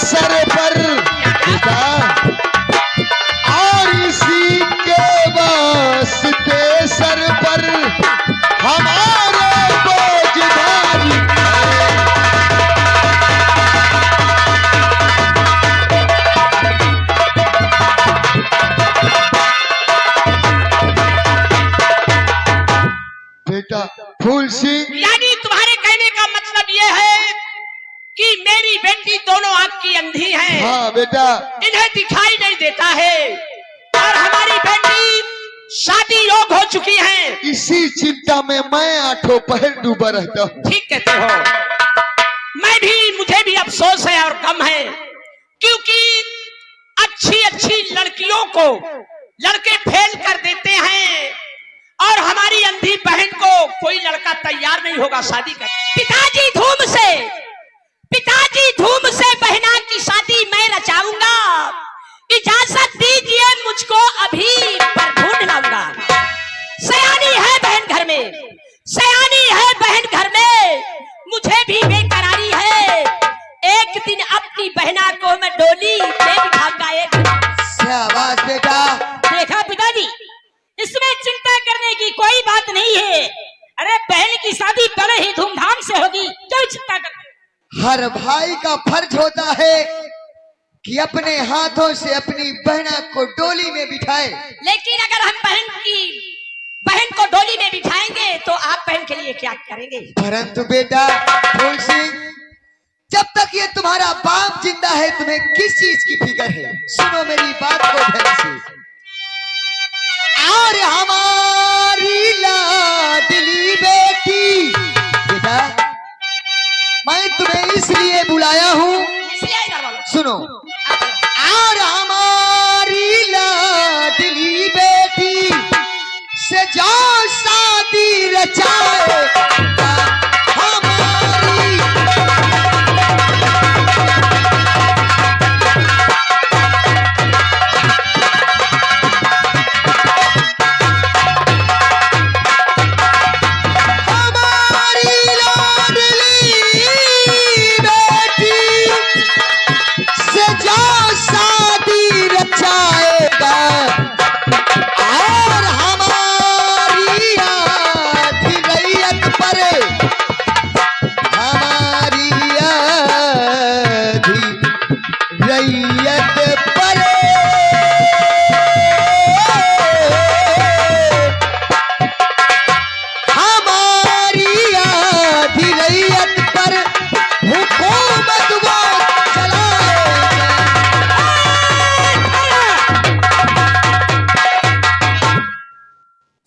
Sir पर बेटा, और इसी के वास्ते सर पर हमारे बोझदारी। बेटा फूल सिंह, यानी तुम्हारे कहने का मतलब ये है कि मेरी बेटी दोनों आंख की अंधी है। हाँ बेटा, इन्हें दिखाई नहीं देता है और हमारी बेटी शादी योग हो चुकी है। इसी चिंता में मैं आठों पहर डूबा रहता हूँ। ठीक कहते हो, मुझे भी अफसोस है और गम है, क्योंकि अच्छी अच्छी लड़कियों को लड़के फेल कर देते हैं और हमारी अंधी बहन को कोई लड़का तैयार नहीं होगा शादी कर। पिताजी धूम से बहना की शादी मैं रचाऊंगा। इजाजत दीजिए मुझको, अभी पर ढूंढ लाऊंगा। सयानी है बहन घर में, सयानी है बहन घर में, मुझे भी बेकरारी है। एक दिन अपनी बहना को मैं डोली में बिठाऊंगा। एक शाबाश बेटा। देखा पिताजी, इसमें चिंता करने की कोई बात नहीं है। अरे बहन की शादी बड़े ही धूमधाम से होगी, क्यों चिंता कर। हर भाई का फर्ज होता है कि अपने हाथों से अपनी बहना को डोली में बिठाए। लेकिन अगर हम बहन को डोली में बिठाएंगे तो आप बहन के लिए क्या करेंगे? परंतु बेटा फूल सिंह, जब तक ये तुम्हारा बाप जिंदा है तुम्हें किस चीज की फिक्र है? सुनो मेरी बात को ध्यान से। और हमारी लाडली बेटी, बेटा मैं तुम्हें इसलिए बुलाया हूँ, सुनो। और हमारी लाडली बेटी से जो शादी रचाए हमारी,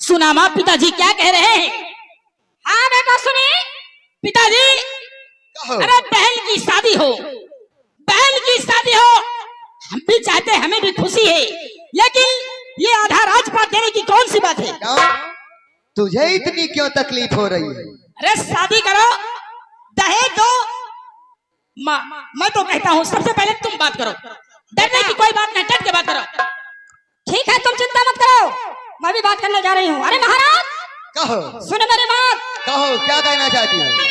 सुनामा पिताजी क्या कह रहे हैं? हाँ बेटा सुनिए पिताजी। अरे बहन की शादी हो, बहन की शादी हो, हम भी चाहते हैं, हमें भी खुशी है, लेकिन ये आधा राजपाट देने की कौन सी बात है? तुझे इतनी क्यों तकलीफ हो रही है? अरे शादी करो, दहेज दो। मैं तो कहता हूँ सबसे पहले तुम बात करो, डरने की कोई बात नहीं, डट के बात करो। ठीक है तुम चिंता मत करो, मैं भी बात करने जा रही हूँ। अरे महाराज कहो, सुनो मेरी बात। कहो क्या कहना चाहती हो?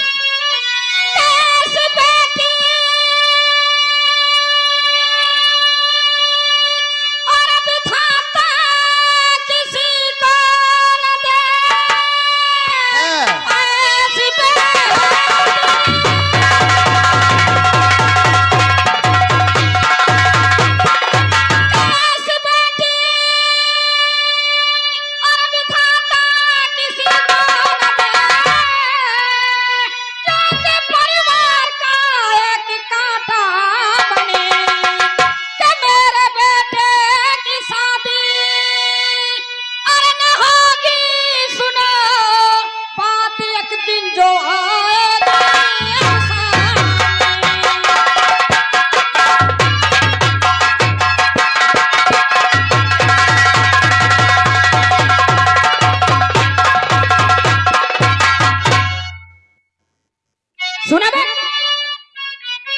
सुना बे?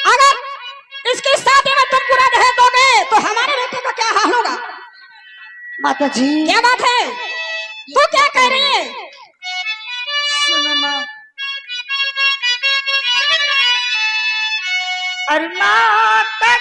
अगर इसकी शादी में तुम पूरा दहेज दोगे तो हमारे बेटे का क्या हाल होगा? माता जी क्या बात है, तू क्या कह रही है? सुनो ना, अरे माता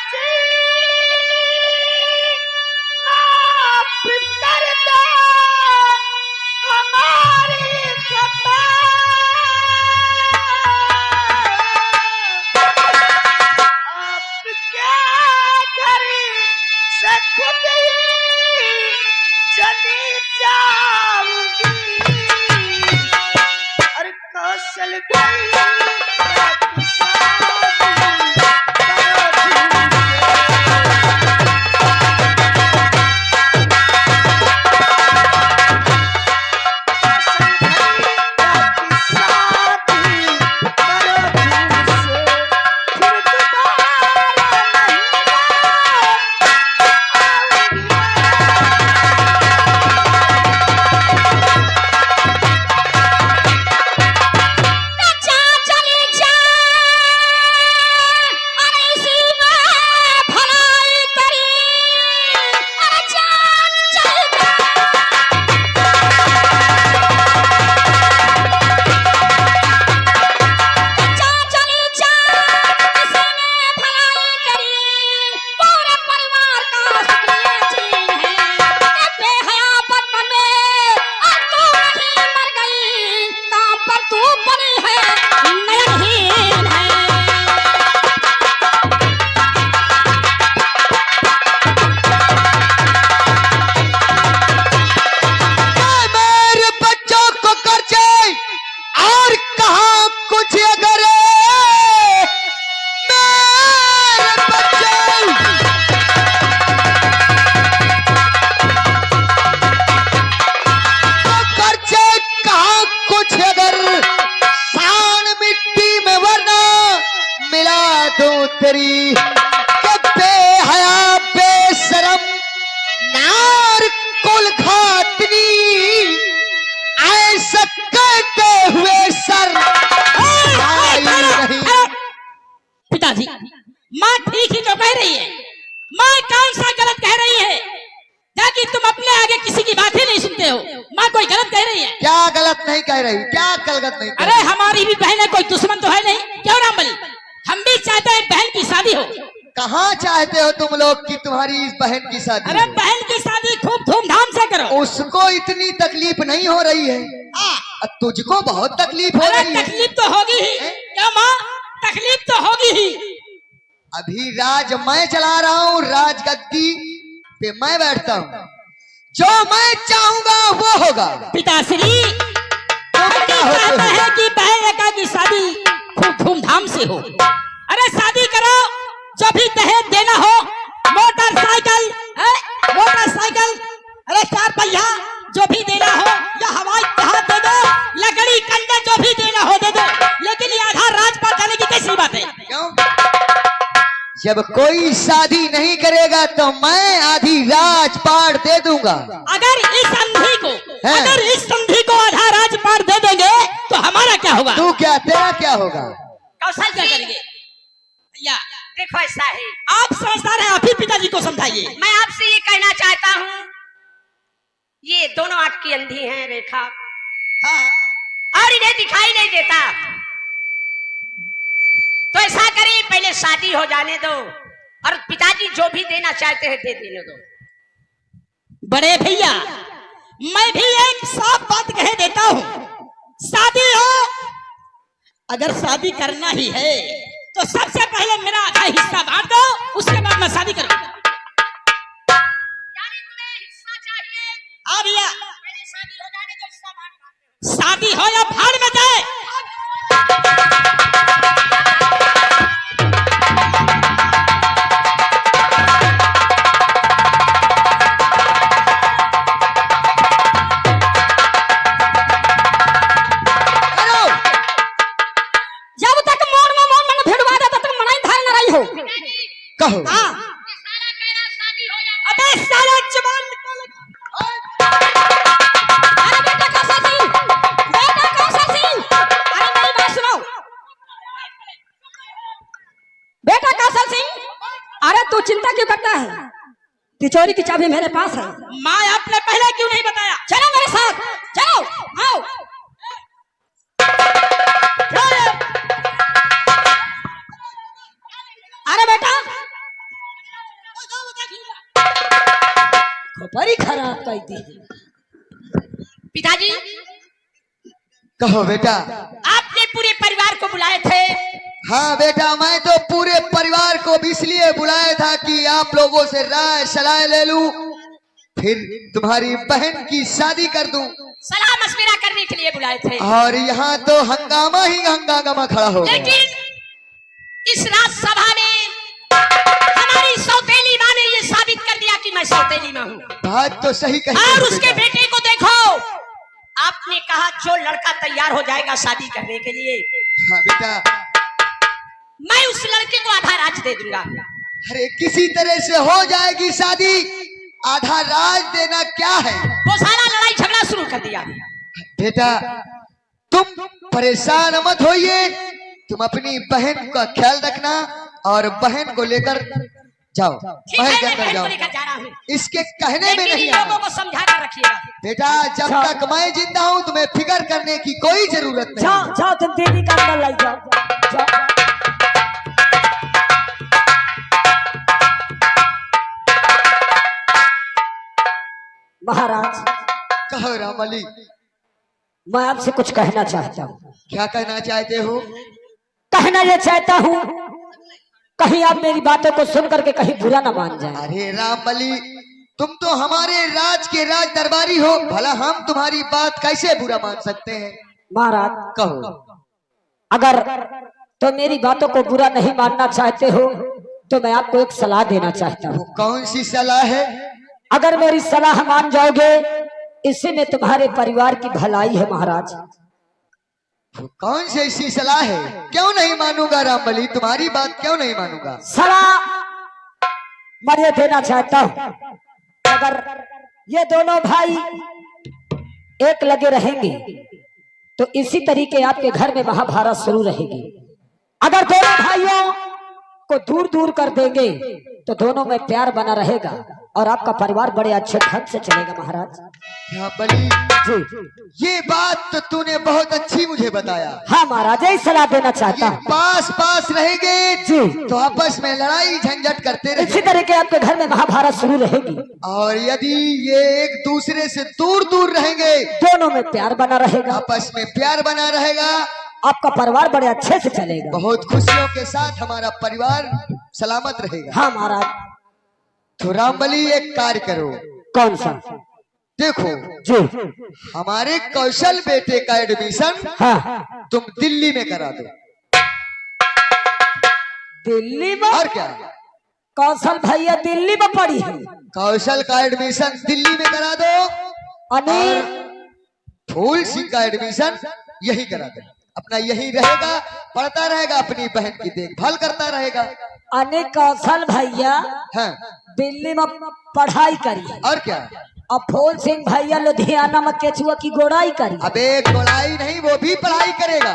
माँ ठीक ही तो कह रही है। माँ कौन सा गलत कह रही है ताकि तुम अपने आगे किसी की बात ही नहीं सुनते हो। माँ कोई गलत कह रही है? क्या गलत नहीं कह रही, क्या गलत नहीं कह अरे हमारी भी बहन है, कोई दुश्मन तो है नहीं। क्यों रामबली, हम भी चाहते हैं बहन की शादी हो। कहाँ चाहते हो तुम लोग कि तुम्हारी इस बहन की शादी अरे हो? बहन की शादी खूब धूमधाम से करो। उसको इतनी तकलीफ नहीं हो रही है, तुझको बहुत तकलीफ हो अरे रही है। तकलीफ तो होगी ही। क्या माँ, तकलीफ तो होगी ही। अभी राज मैं चला रहा हूँ, राजगद्दी पे मैं बैठता हूँ, जो मैं चाहूंगा वो होगा। पिताश्री क्या होते कहता हो? है कि बहन की शादी खूब धूमधाम से हो। अरे शादी करो, जो भी दहेज देना हो, मोटरसाइकिल, मोटरसाइकिल, अरे 4 पहिया जो भी देना हो, या हवाई जहाज दे दो, लकड़ी कंडे जो भी देना हो दे दो, लेकिन ये आधा राज पर जाने की कैसी बात है? क्यों? जब कोई शादी नहीं करेगा तो मैं आधी राजपाट दे दूंगा। अगर इस संधि को है। अगर इस संधि को आधा राजपाट दे देंगे तो हमारा क्या होगा? तू क्या, तेरा क्या होगा? कौशल क्या करेंगे? भैया देखो ऐसा है, आप समझदार हैं, आप ही पिताजी को समझाइए। मैं आपसे ये कहना चाहता हूँ, ये दोनों आंख की अंधी हैं रेखा, हाँ। और इन्हें दिखाई नहीं देता। तो ऐसा करें, पहले शादी हो जाने दो और पिताजी जो भी देना चाहते हैं दे देने दो। बड़े भैया मैं भी एक साफ बात कह देता हूँ, शादी हो, अगर शादी करना ही है तो सबसे पहले मेरा आधा हिस्सा बांट दो, उसके बाद मैं शादी करूंगा। यानी तुम्हें हिस्सा चाहिए? आ भैया, पहले शादी हो जाने दो, हिस्सा बांट। शादी हो या भाड़ में जाए। जब तक मोड़ में भिड़वा दे तब तक मनाई धार न रही हो। कहो। हाँ। ये साला कह रहा शादी हो या अबे साला जवान निकल। अरे बेटा कौशल सिंह, बेटा कौशल सिंह, अरे मेरी बात सुनो। बेटा कौशल सिंह, अरे तू चिंता क्यों करता है? तिजोरी की चाबी मेरे पास है। माँ आपने पहले क्यों नहीं बताया? चलो मेरे साथ, चलो आओ। अरे बेटा खबरी खराब कर दी। पिताजी, कहो बेटा। आपने पूरे परिवार को बुलाए थे। हाँ बेटा, मैं तो पूरे परिवार को भी इसलिए बुलाया था कि आप लोगों से राय सलाह ले लूं, फिर तुम्हारी बहन की शादी कर दूं। सलाह मशविरा करने के लिए बुलाए थे, और यहाँ तो हंगामा ही हंगामा खड़ा हो गया। लेकिन इस राज्यसभा में हमारी सौतेली माँ ने ये साबित कर दिया कि मैं सौतेली माँ हूँ। बात तो सही कही और है उसके बेटा। बेटे को देखो, आपने कहा जो लड़का तैयार हो जाएगा शादी करने के लिए, हाँ बेटा। मैं उस लड़के को आधा राज दे दूंगा। अरे किसी तरह से हो जाएगी शादी, आधा राज देना क्या है? वो सारा लड़ाई झगड़ा शुरू कर दिया। बेटा तुम परेशान मत होइए, तुम अपनी बहन का ख्याल रखना और बहन को लेकर जाओ, ठीक बहन है, के मैं अंदर बहन जाओ। को लेकर जा रहा हूँ, इसके कहने में लेकिन नहीं इन लोगों आना। को समझा कर रखिएगा। बेटा जब तक मैं जिंदा हूँ तुम्हें फिक्र करने की कोई जरूरत नहीं। जाओ जाओ, तुम दीदी का अंदर लाई जाओ, जाओ। महाराज, कहो रामली, मैं आपसे कुछ कहना चाहता हूँ। क्या कहना चाहते हो? कहना यह चाहता हूँ, कहीं आप मेरी बातों को सुन करके कहीं बुरा ना मान जाए। अरे रामली, तुम तो हमारे राज के राज दरबारी हो, भला हम तुम्हारी बात कैसे बुरा मान सकते हैं? महाराज, कहो। अगर तो मेरी बातों को बुरा नहीं मानना चाहते हो तो मैं आपको एक सलाह देना चाहता वो हूँ। कौन सी सलाह है? अगर मेरी सलाह मान जाओगे, इससे में तुम्हारे परिवार की भलाई है। महाराज, वो कौन सी ऐसी सलाह है? क्यों नहीं मानूंगा रामबली, तुम्हारी बात क्यों नहीं मानूंगा? सलाह मैं ये देना चाहता हूँ, अगर ये दोनों भाई एक लगे रहेंगे तो इसी तरीके आपके घर में महाभारत शुरू रहेगी। अगर दोनों भाइयों को दूर दूर कर देंगे तो दोनों में प्यार बना रहेगा और आपका परिवार बड़े अच्छे ढंग से चलेगा महाराज। क्या बली, जी ये बात तो तूने बहुत अच्छी मुझे बताया। हाँ महाराज, यही सलाह देना चाहता ये हूँ। पास पास रहेंगे जी तो आपस में लड़ाई झंझट करते इसी रहे, तरह के आपके घर में महाभारत शुरू रहेगी। और यदि ये एक दूसरे से दूर दूर रहेंगे, दोनों में प्यार बना रहेगा, आपस में प्यार बना रहेगा, आपका परिवार बड़े अच्छे से चलेगा। बहुत खुशियों के साथ हमारा परिवार सलामत रहेगा। हाँ महाराज। तो रामबली एक कार्य करो, कौन सा? देखो जी हमारे कौशल बेटे का एडमिशन हाँ। तुम दिल्ली में करा दो। दिल्ली में? और क्या, कौशल भैया दिल्ली में पढ़ी है। कौशल का एडमिशन दिल्ली में करा दो, अनिल फूल सिंह का एडमिशन यही करा दो। अपना यही रहेगा, पढ़ता रहेगा, अपनी बहन की देखभाल करता रहेगा। अनिल कौशल भैया हाँ, दिल्ली में पढ़ाई करी है और क्या, और फूल सिंह भैया लुधियाना में केचुआ की गोड़ाई करी। अबे गोलाई नहीं, वो भी पढ़ाई करेगा।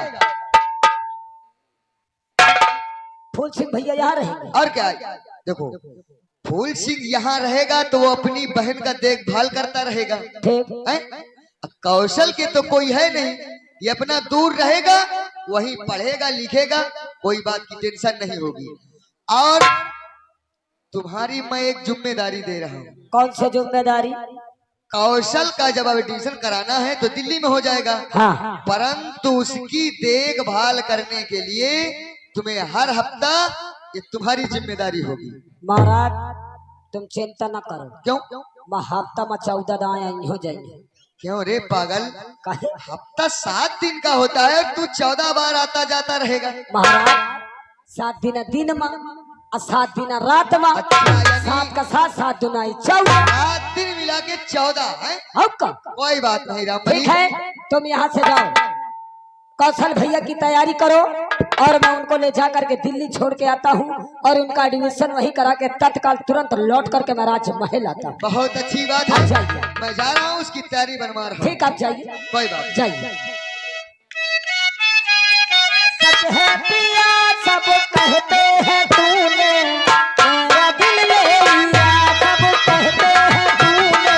फूल सिंह भैया यहाँ रहेंगे। और क्या, देखो फूल सिंह यहाँ रहेगा तो वो अपनी बहन का देखभाल करता रहेगा। ठीक। हैं? अब कौशल के तो कोई है नहीं, ये अपना दूर रहेगा, वही पढ़ेगा लिखेगा, कोई बात की टेंशन नहीं होगी। और तुम्हारी मैं एक जिम्मेदारी दे रहा हूँ। कौन सी जिम्मेदारी? कौशल का जब एडमिशन कराना है तो दिल्ली में हो जाएगा, हाँ। परंतु उसकी देखभाल करने के लिए तुम्हें हर हफ्ता ये तुम्हारी जिम्मेदारी होगी। महाराज तुम चिंता न करो। क्यों? मैं हफ्ता में 14 दाएं हो जाएंगे। क्यों रे पागल, काहे? हफ्ता 7 दिन का होता है, तू 14 बार आता जाता रहेगा। महाराज 7 दिन में और 7 दिन रात में। अच्छा, यानी 7 का 7, 7 दुनाई 14। 7 दिन मिला के 14 है। अब का कोई बात नहीं रामबली, ठीक है, तुम यहाँ से जाओ, कौशल भैया की तैयारी करो और मैं उनको ले जा करके दिल्ली छोड़ के आता हूँ और उनका एडमिशन वहीं करा के तत्काल तुरंत लौट करके मैं राजमहल आता हूँ। बहुत अच्छी बात आप है, जाइए। मैं जा रहा हूँ, उसकी तैयारी बनवा रहा हूँ। ठीक, आप जाइए। कोई बात नहीं। जाइए। सच है पिया सब कहते हैं तूने मेरा दिल ले लिया, सब कहते हैं तूने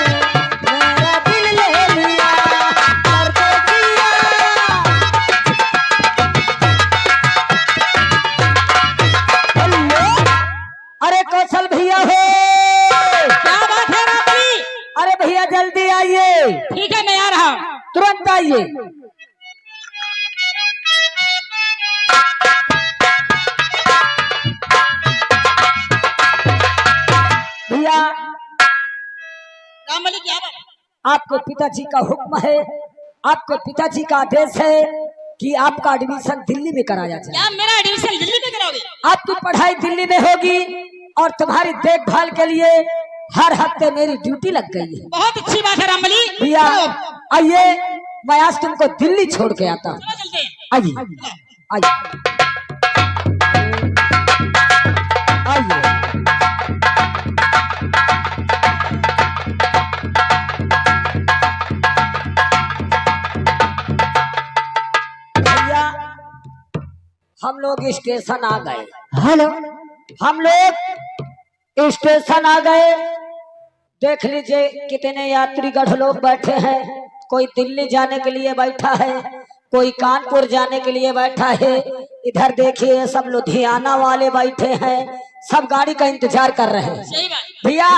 मेरा दिल ले लिया, करके जिया। हेलो, अरे कौशल भैया हो, क्या बात है रामबली? अरे भैया जल्दी आइए, ठीक है, मैं आ रहा हूँ। तुरंत आइए। भैया रामबली क्या बात? आपके पिताजी का हुक्म है, आपके पिताजी का आदेश है कि आपका एडमिशन दिल्ली में कराया जाए। क्या मेरा एडमिशन दिल्ली में कराओगे? आपकी पढ़ाई दिल्ली में होगी और तुम्हारी देखभाल के लिए हर हफ्ते मेरी ड्यूटी लग गई है। बहुत अच्छी बात है रामबली। भैया आइए, मैं आज तुमको दिल्ली छोड़ के आता हूँ। चलते हैं। आइए आइए आइए। भैया हम लोग स्टेशन आ गए। हेलो, हम लोग स्टेशन आ गए। देख लीजिए कितने यात्रीगढ़ लोग बैठे हैं। कोई दिल्ली जाने के लिए बैठा है, कोई कानपुर जाने के लिए बैठा है। इधर देखिए सब लुधियाना वाले बैठे हैं, सब गाड़ी का इंतजार कर रहे हैं। सही बात। भैया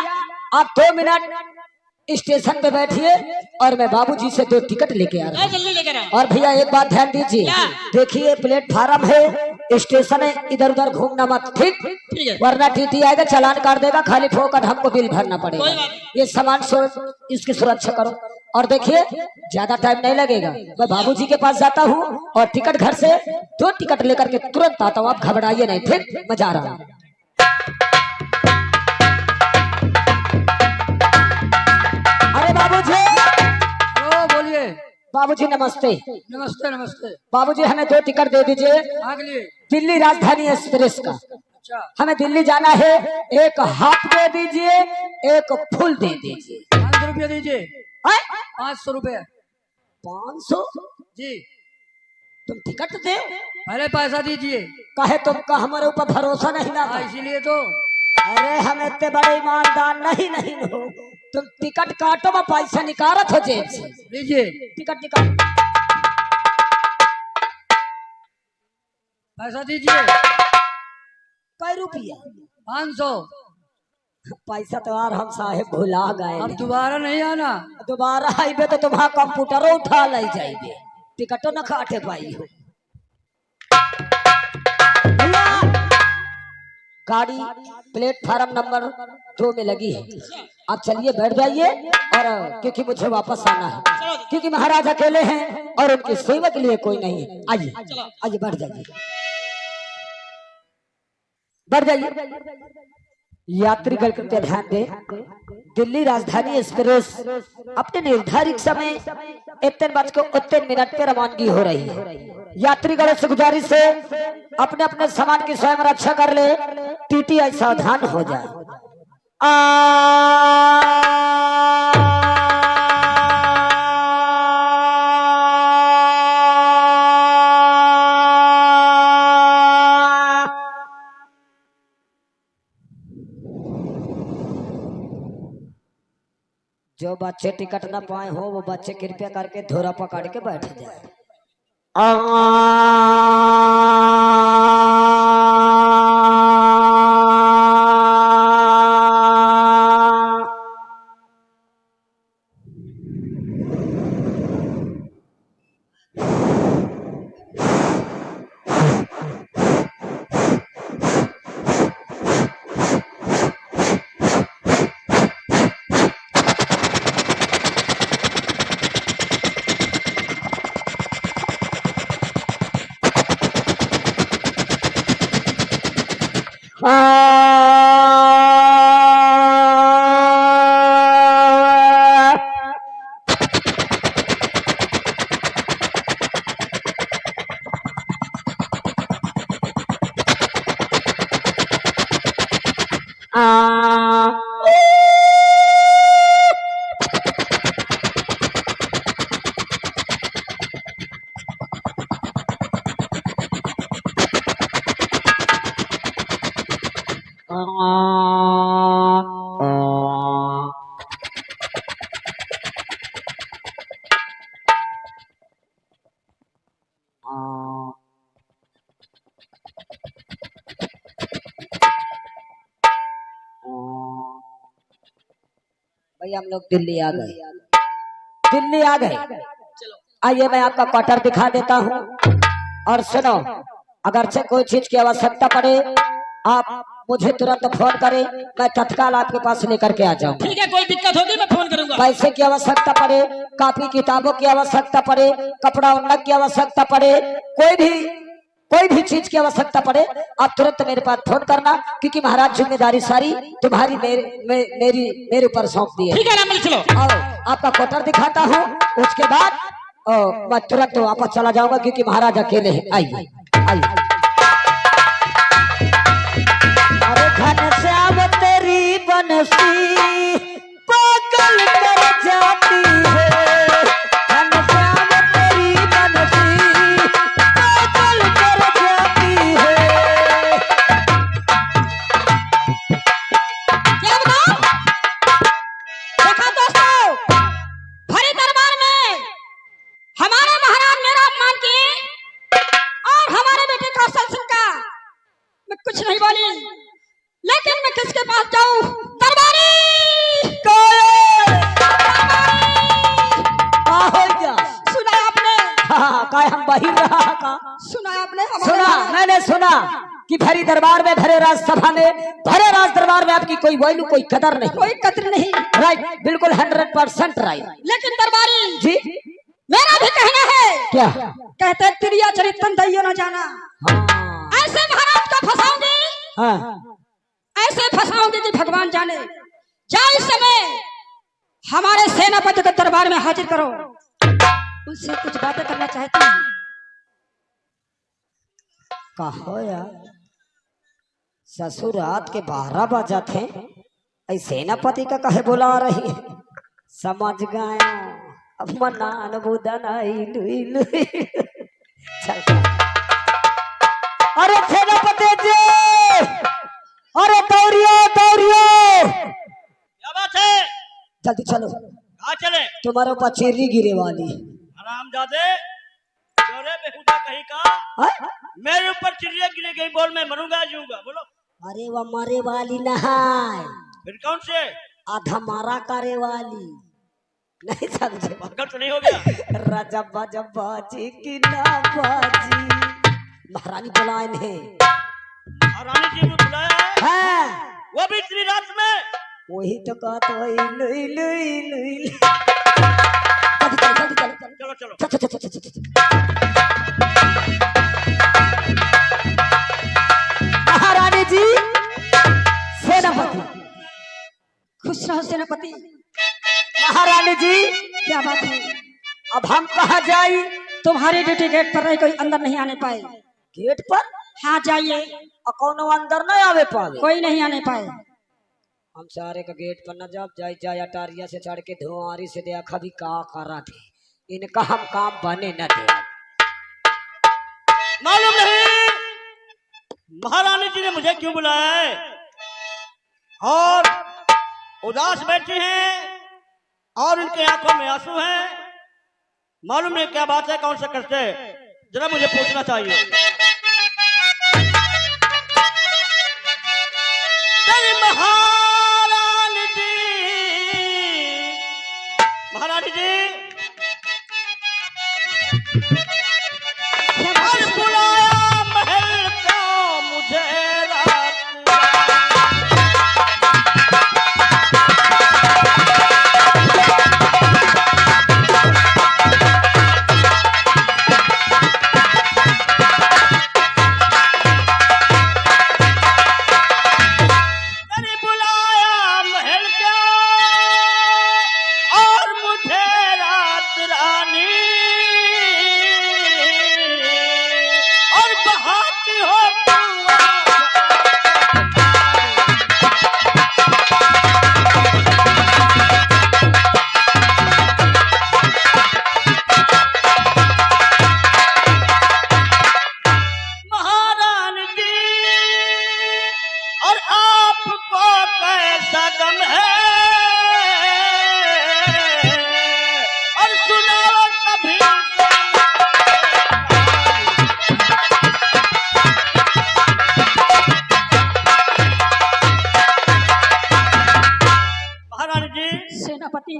आप 2 मिनट स्टेशन पे बैठिए और मैं बाबूजी से 2 टिकट लेके आ रहा हूँ। जल्दी लेकर आओ। और भैया एक बात ध्यान दीजिए, क्या? देखिए प्लेटफार्म है, स्टेशन है, इधर उधर घूमना मत, ठीक? ठीक है। वरना टीटी आएगा चालान काट देगा, खाली फोकट हमको बिल भरना पड़ेगा। कोई बात नहीं। ये सामान इसकी सुरक्षा करो। और देखिए ज्यादा टाइम नहीं लगेगा, मैं बाबूजी के पास जाता हूँ और टिकट घर से 2 टिकट लेकर के तुरंत आता हूँ। आप घबराइए नहीं, ठीक? मैं जा रहा हूँ। अरे बाबूजी, ओ बोलिए। बाबूजी नमस्ते। नमस्ते नमस्ते। बाबूजी हमें 2 टिकट दे दीजिए, आगे लिए। दिल्ली राजधानी एक्सप्रेस का। अच्छा, हमें दिल्ली जाना है, एक हाफ दे दीजिए, एक फुल दे दीजिए। 500 रुपया दीजिए। हैं? 500 रुपया 500? जी। तुम टिकट दे। पहले पैसा दीजिए। कहे तुमका हमारे ऊपर भरोसा नहीं ना? इसीलिए तो। अरे हम इतने बड़े ईमानदार नहीं हो। तुम टिकट काटो, मैं पैसा निकालत हो जेब से। लीजिए टिकट निकाल। पैसा दीजिए। कई रुपया? 500। पैसा तो यार हम साहेब भुला गए। अब दोबारा नहीं आना। दोबारा आइबे तो तुम्हारा कंप्यूटरो उठा ले जाइबे, टिकटो न काटे पाई हो। भैया गाड़ी प्लेटफार्म नंबर 2 में लगी है, आप चलिए बैठ जाइए। और क्योंकि मुझे वापस आना है, क्योंकि महाराज अकेले हैं और उनकी सेवा के लिए कोई नहीं है। आइए आइए बैठ जाइए, बैठ जाइए। यात्रीगण कृपया ध्यान दें, दिल्ली राजधानी एक्सप्रेस अपने निर्धारित समय 1:03 पे रवानगी हो रही है। यात्रीगणों से गुजारिश है अपने अपने सामान की स्वयं रक्षा कर ले, टीटीआई सावधान हो जाए। जो बच्चे टिकट ना पाए हो वो बच्चे कृपया करके धोरा पकड़ के बैठ जाए। भाई हम लोग दिल्ली आ गए, दिल्ली आ गए। आइए मैं आपका क्वार्टर दिखा देता हूँ। और सुनो, अगर से कोई चीज की आवश्यकता पड़े आप मुझे तुरंत फोन करें, मैं तत्काल आपके पास लेकर के आ जाऊंगा। ठीक है, कोई दिक्कत होगी मैं फोन करूंगा। पैसे की आवश्यकता पड़े, कॉपी किताबों की आवश्यकता पड़े, कपड़ा उन्नत की आवश्यकता पड़े, कोई भी चीज की आवश्यकता पड़े आप तुरंत मेरे पास फोन करना, क्योंकि महाराज जिम्मेदारी सारी तुम्हारी मेरे ऊपर सौंप दी है। ठीक है रामल, चलो। और आपका क्वार्टर दिखाता हूँ, उसके बाद मैं तुरंत वापस चला जाऊंगा, क्योंकि महाराज अकेले हैं। आइए आइए। अरे घनश्याम तेरी बंसी पागल कर जाती है, घनश्याम तेरी बंसी पागल कर जाती है। क्या बताओ? देखा दोस्तों, भरे दरबार में हमारे महाराज मेरा अपमान किए और हमारे बेटे कौशल सिंह का मैं कुछ नहीं बोली, लेकिन मैं किसके पास जाऊं? दरबारी सुना आपने? हाँ, काय हम बाहिर रहा का सुना आपने? सुना, मैंने सुना कि भरी दरबार में, भरे राज सभा में, भरे राज दरबार में आपकी कोई वैल्यू, कोई कदर नहीं, कोई कदर नहीं। राइट, बिल्कुल 100% राइट। लेकिन दरबारी जी मेरा भी कहना है, क्या कहते क्रिया चरितन दैयो न जाना। हाँ, ऐसे महाराज को फंसाओगे, हाँ। ऐसे फंसाओगे कि भगवान जाने। जाए इस समय हमारे सेनापति के दरबार में हाजिर करो, उससे कुछ बातें करना चाहती हूँ। कहो यार, ससुर रात के 12 बजा थे, सेनापति का कहे बुला रही है। समझ गया, अब मनान बुदन आई लुई लुई। चल अरे सेनापति जी, अरे दौड़ियो दौड़ियो, क्या बात है? जल्दी चलो। कहाँ चले? तुम्हारे ऊपर चेरी गिरे वाली। हरामजादे, चोरे बेहुदा कहीं का। हाँ? मेरे ऊपर चिड़िया गिरे गई, बोल मैं मरूंगा जीऊंगा, बोलो। अरे वो मरे वाली नहाय, फिर कौन से? आधा मारा करे वाली। नहीं समझे? पागल तो नहीं हो गया? रजब्बा जब्बा जी की ना बाजी, महारानी बुलाए ने। रानी जी ने बुलाया है? हाँ, वो भी इतनी रात में? वही तो कहते हो लुई लुई लुई। चलो चलो। महारानी जी, सेनापति खुश रहो। सेनापति महारानी जी, क्या बात है? अब हम कहाँ जाए? तुम्हारी ड्यूटी गेट पर रही, कोई अंदर नहीं आने पाए। गेट पर? हाँ जाइए, और कौनो अंदर नहीं आवे पावे? कोई नहीं आने पाए। हम सारे का गेट पर न जब जाए जाए अटारिया से चढ़ के धुआरी से देखा भी का करा थे, इनका हम काम बने न दे। मालूम नहीं महारानी जी ने मुझे क्यों बुलाया है, और उदास बैठी हैं और इनके आंखों में आंसू हैं। मालूम नहीं क्या बात है, कौन सा कष्ट है, जरा मुझे पूछना चाहिए। महारानी जी, महारानी जी, और बुलाया महल का मुझे रात। अरे बुलाया महल का और मुझे रात रानी, और बहाती हो महारानी जी, और आपको कैसा गम है, और सुनाओ कभी। महारानी जी, सेनापति,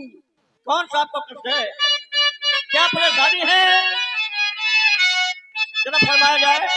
कौन सा आपको कष्ट है, क्या परेशानी है, जरा फरमाया जाए।